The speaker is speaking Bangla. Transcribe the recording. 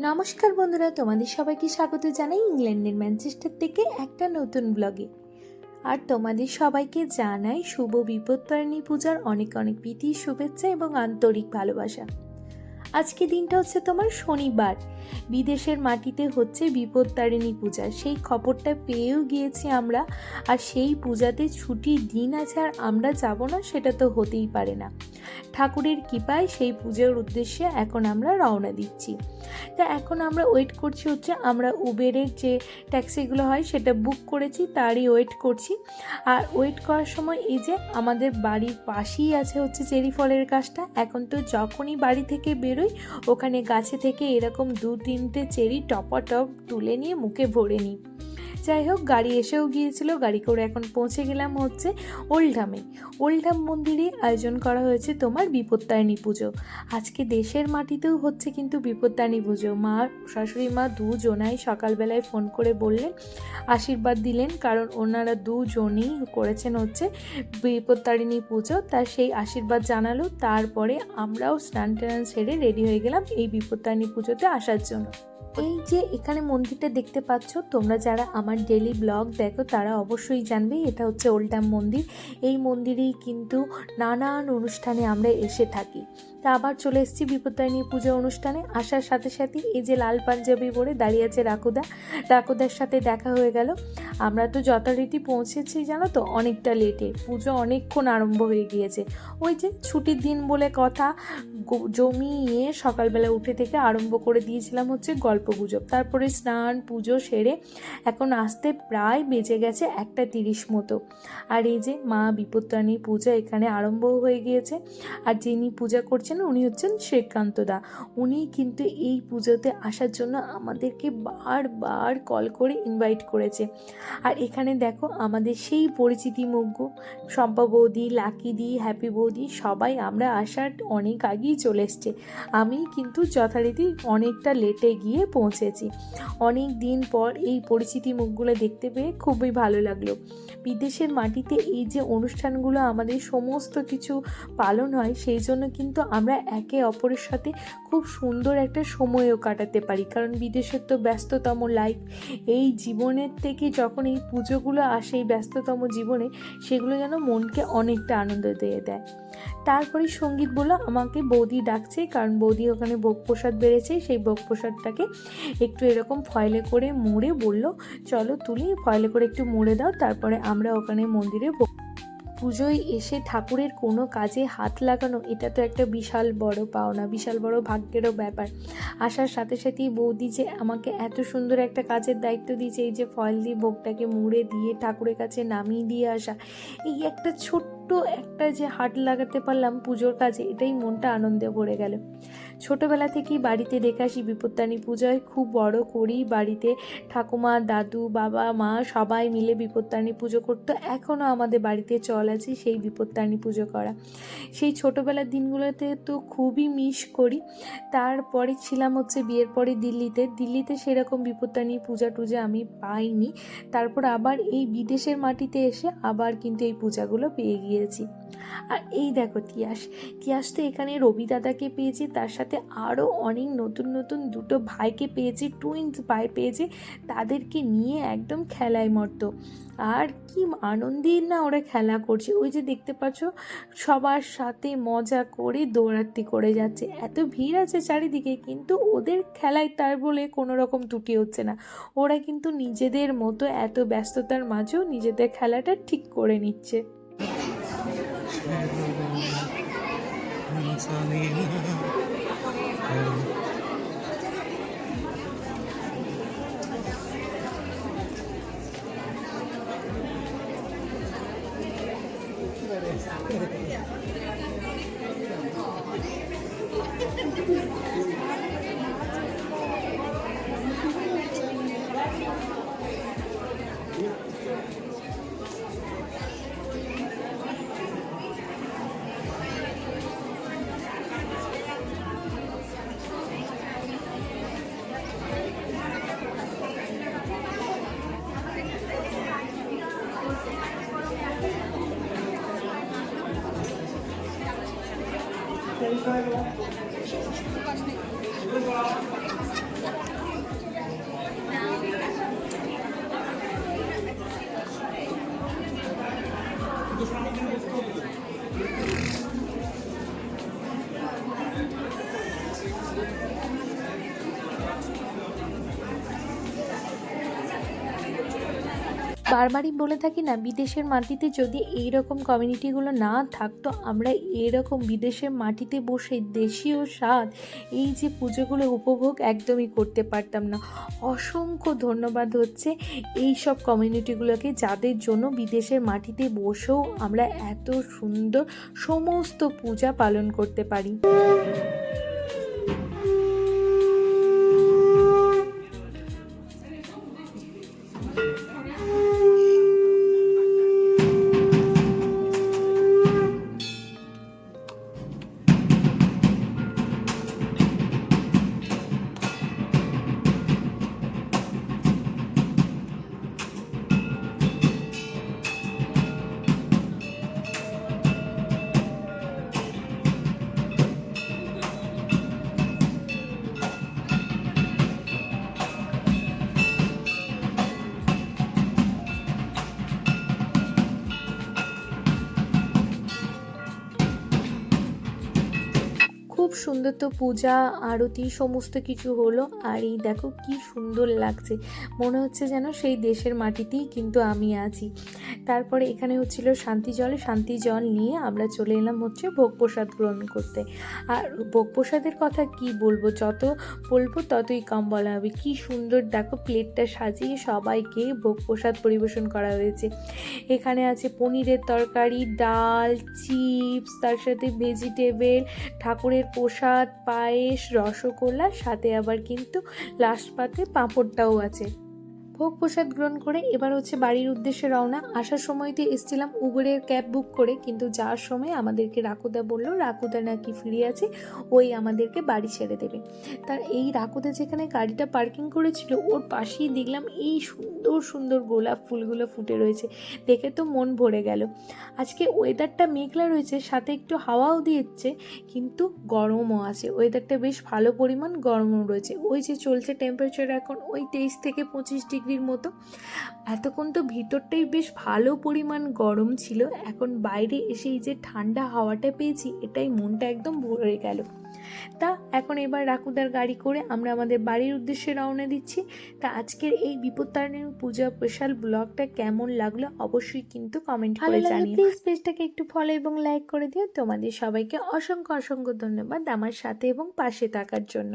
নমস্কার বন্ধুরা, তোমাদের সবাইকে স্বাগত জানাই ইংল্যান্ডের ম্যানচেস্টার থেকে একটা নতুন ব্লগে। আর তোমাদের সবাইকে জানাই শুভ বিপত্তারিণী পূজার অনেক অনেক প্রীতি, শুভেচ্ছা এবং আন্তরিক ভালোবাসা। আজকে দিনটা হচ্ছে তোমার শনিবার। বিদেশের মাটিতে হচ্ছে বিপত্তারিণী পূজা, সেই খবরটা পেয়েও গিয়েছি আমরা। আর সেই পূজাতে ছুটির দিন আছে আর আমরা যাব না, সেটা তো হতেই পারে না। ঠাকুরের কৃপায় সেই পুজোর উদ্দেশ্যে এখন আমরা রওনা দিচ্ছি। তা এখন আমরা ওয়েট করছি হচ্ছে আমরা উবেরের যে ট্যাক্সিগুলো হয় সেটা বুক করেছি, তারই ওয়েট করছি। আর ওয়েট করার সময় এই যে আমাদের বাড়ির পাশেই আছে হচ্ছে চেরি ফলের গাছটা। এখন তো যখনই বাড়ি থেকে বেরোই ওখানে গাছে থেকে এরকম 2-3টে চেরি টপাটপ তুলে নিয়ে মুখে ভরে নিই। যাই হোক, গাড়ি এসেও গিয়েছিল, গাড়ি করে এখন পৌঁছে গেলাম হচ্ছে ওল্ডহামে। ওল্ডহাম মন্দিরে আয়োজন করা হয়েছে তোমার বিপত্তারিণী পুজো। আজকে দেশের মাটিতেও হচ্ছে কিন্তু বিপত্তারিণী পুজো। মা, শাশুড়ি মা দুজনাই সকালবেলায় ফোন করে বললেন, আশীর্বাদ দিলেন, কারণ ওনারা দুজনেই করেছেন হচ্ছে বিপত্তারিণী পুজো। তার সেই আশীর্বাদ জানালো। তারপরে আমরাও স্নান টান সেরে রেডি হয়ে গেলাম এই বিপত্তারিণী পুজোতে আসার জন্য। এই যে এখানে মন্দিরটা দেখতে পাচ্ছ, তোমরা যারা আমার ডেলি ব্লগ দেখো তারা অবশ্যই জানবে এটা হচ্ছে ওল্ডহাম মন্দির। এই মন্দিরেই কিন্তু নানান অনুষ্ঠানে আমরা এসে থাকি। তা আবার চলে এসেছি বিপত্তারিণী পুজো অনুষ্ঠানে। আসার সাথে সাথে এই যে লাল পাঞ্জাবি পরে দাঁড়িয়ে আছে রাকুদার সাথে দেখা হয়ে গেল। আমরা তো যথারীতি পৌঁছেছি জানো তো, অনেকটা লেটে। পুজো অনেকক্ষণ আরম্ভ হয়ে গিয়েছে। ওই যে ছুটির দিন বলে কথা, জমিয়ে সকালবেলা উঠে থেকে আরম্ভ করে দিয়েছিলাম হচ্ছে গল্প গুজব। তারপরে স্নান পুজো সেরে এখন আসতে প্রায় বেজে গেছে 1:30 মতো। আর এই যে মা বিপত্তারিণী পূজা এখানে আরম্ভ হয়ে গিয়েছে। আর যিনি পূজা করছেন উনি হচ্ছেন শ্রীকান্ত দা। উনি কিন্তু এই পুজোতে আসার জন্য আমাদেরকে বারবার কল করে ইনভাইট করেছে। আর এখানে দেখো আমাদের সেই পরিচিতি মুগ্ধ শম্পা বৌদি, লাকি দি, হ্যাপি বৌদি সবাই আমরা আসার অনেক আগেই চলে এসছে। আমি কিন্তু যথারীতি অনেকটা লেটে গিয়ে পৌঁছেছি। অনেক দিন পর এই পরিচিতি মুখগুলো দেখতে পেয়ে খুবই ভালো লাগলো। বিদেশের মাটিতে এই যে অনুষ্ঠানগুলো আমাদের সমস্ত কিছু পালন হয়, সেই জন্য কিন্তু আমরা একে অপরের সাথে খুব সুন্দর একটা সময়ও কাটাতে পারি। কারণ বিদেশের তো ব্যস্ততম লাইফ, এই জীবনের থেকে যখন এই পুজোগুলো আসে এই ব্যস্ততম জীবনে, সেগুলো যেন মনকে অনেকটা আনন্দ দিয়ে দেয়। তারপরে সঙ্গীত বললো আমাকে বৌদি ডাকছে, কারণ বৌদি ওখানে ভোগ প্রসাদ বেড়েছে। সেই ভোগ প্রসাদটাকে একটু এরকম ফয়েলে করে মুড়ে বললো চলো তুলি, ফয়েলে করে একটু মুড়ে দাও। তারপরে আমরা ওখানে মন্দিরে পুজোয় এসে ঠাকুরের কোনো কাজে হাত লাগানো, এটা তো একটা বিশাল বড় পাওনা, বিশাল বড় ভাগ্যেরও ব্যাপার। আসার সাথে সাথেই বৌদি যে আমাকে এত সুন্দর একটা কাজের দায়িত্ব দিয়েছে, এই যে ফয়েল দিয়ে ভোগটাকে মুড়ে দিয়ে ঠাকুরের কাছে নামিয়ে দিয়ে আসা, এই একটা ছোট্ট একটা যে হাত লাগাতে পারলাম পুজোর কাজে, এটাই মনটা আনন্দে ভরে গেল। ছোটোবেলা থেকেই বাড়িতে দেখে আসি বিপত্তারিণী পূজায় খুব বড় করি। বাড়িতে ঠাকুমা, দাদু, বাবা, মা সবাই মিলে বিপত্তারিণী পুজো করতো। এখনও আমাদের বাড়িতে চল আছে সেই বিপত্তারিণী পুজো করা। সেই ছোটোবেলার দিনগুলোতে তো খুবই মিস করি। তারপরে ছিলাম হচ্ছে বিয়ের পরে দিল্লিতে সেরকম বিপত্তারিণী পূজা টুজা আমি পাইনি। তারপর আবার এই বিদেশের মাটিতে এসে আবার কিন্তু এই পূজাগুলো পেয়ে গিয়েছি। আর এই দেখো তিয়াস তো এখানে রবি দাদাকে পেয়েছি, তার সাথে আরও অনেক নতুন নতুন দুটো ভাইকে পেয়েছি, টুইন্স ভাই পেয়েছি। তাদেরকে নিয়ে একদম খেলায় মত্ত। আর কি আনন্দের না ওরা খেলা করছে, ওই যে দেখতে পাচ্ছ সবার সাথে মজা করে দৌড়াত্তি করে যাচ্ছে। এত ভিড় আছে চারিদিকে, কিন্তু ওদের খেলায় তার বলে কোনো রকম ত্রুটি হচ্ছে না। ওরা কিন্তু নিজেদের মতো এত ব্যস্ততার মাঝেও নিজেদের খেলাটা ঠিক করে নিচ্ছে। বারবারই বলে থাকি না, বিদেশের মাটিতে যদি এইরকম কমিউনিটিগুলো না থাকতো, আমরা এরকম বিদেশের মাটিতে বসে দেশীয় স্বাদ এই যে পুজোগুলো উপভোগ একদমই করতে পারতাম না। অসংখ্য ধন্যবাদ হচ্ছে এই সব কমিউনিটিগুলোকে, যাদের জন্য বিদেশের মাটিতে বসেও আমরা এত সুন্দর সমস্ত পূজা পালন করতে পারি। খুব সুন্দর তো পূজা আরতি সমস্ত কিছু হলো। আর এই দেখো কি সুন্দর লাগছে, মনে হচ্ছে যেন সেই দেশের মাটিতেই কিন্তু আমি আছি। তারপরে এখানে হচ্ছিল শান্তি জল নিয়ে আমরা চলে এলাম হচ্ছে ভোগ প্রসাদ গ্রহণ করতে। আর ভোগ প্রসাদের কথা কি বলবো, যত বলবো ততই কম বলা হবে। কি সুন্দর দেখো প্লেটটা সাজিয়ে সবাইকে ভোগ প্রসাদ পরিবেশন করা হয়েছে। এখানে আছে পনিরের তরকারি, ডাল, চিপস, তার সাথে ভেজিটেবল, ঠাকুরের প্রসাদ, পায়েস, রসগোল্লা, সাথে আবার কিন্তু লাস্ট পাতে পাঁপড়টাও আছে। ভোগ প্রসাদ গ্রহণ করে এবার হচ্ছে বাড়ির উদ্দেশ্যে রওনা। আসার সময়তে এসেছিলাম উবেরের ক্যাব বুক করে, কিন্তু যাওয়ার সময় আমাদেরকে রাকুদা বলল রাকুদা নাকি ফ্রি আছে, ওই আমাদেরকে বাড়ি ছেড়ে দেবে। তার এই রাকুদা যেখানে গাড়িটা পার্কিং করেছিল ওর পাশেই দেখলাম এই সুন্দর সুন্দর গোলাপ ফুলগুলো ফুটে রয়েছে, দেখে তো মন ভরে গেল। আজকে ওয়েদারটা মেঘলা রয়েছে, সাথে একটু হাওয়াও দিচ্ছে, কিন্তু গরমও আছে। ওয়েদারটা বেশ ভালো পরিমাণ গরমও রয়েছে। ওই যে চলছে টেম্পারেচার এখন ওই 23 থেকে 25 ডিগ্রির মতো। এতক্ষণ তো ভিতরটাই বেশ ভালো পরিমাণ গরম ছিল, এখন বাইরে এসে এই যে ঠান্ডা হাওয়াটা পেয়েছি, এটাই মনটা একদম ভরে গেল। তা এখন এবার রাকুদার গাড়ি করে আমরা আমাদের বাড়ির উদ্দেশ্যে রওনা দিচ্ছি। তা আজকের এই বিপত্তারিণী পূজা স্পেশাল ব্লগটা কেমন লাগলো অবশ্যই কিন্তু কমেন্ট করে জানিও। প্লিজ পেজটাকে একটু ফলো এবং লাইক করে দিও। তোমাদের সবাইকে অসংখ্য অসংখ্য ধন্যবাদ আমার সাথে এবং পাশে থাকার জন্য।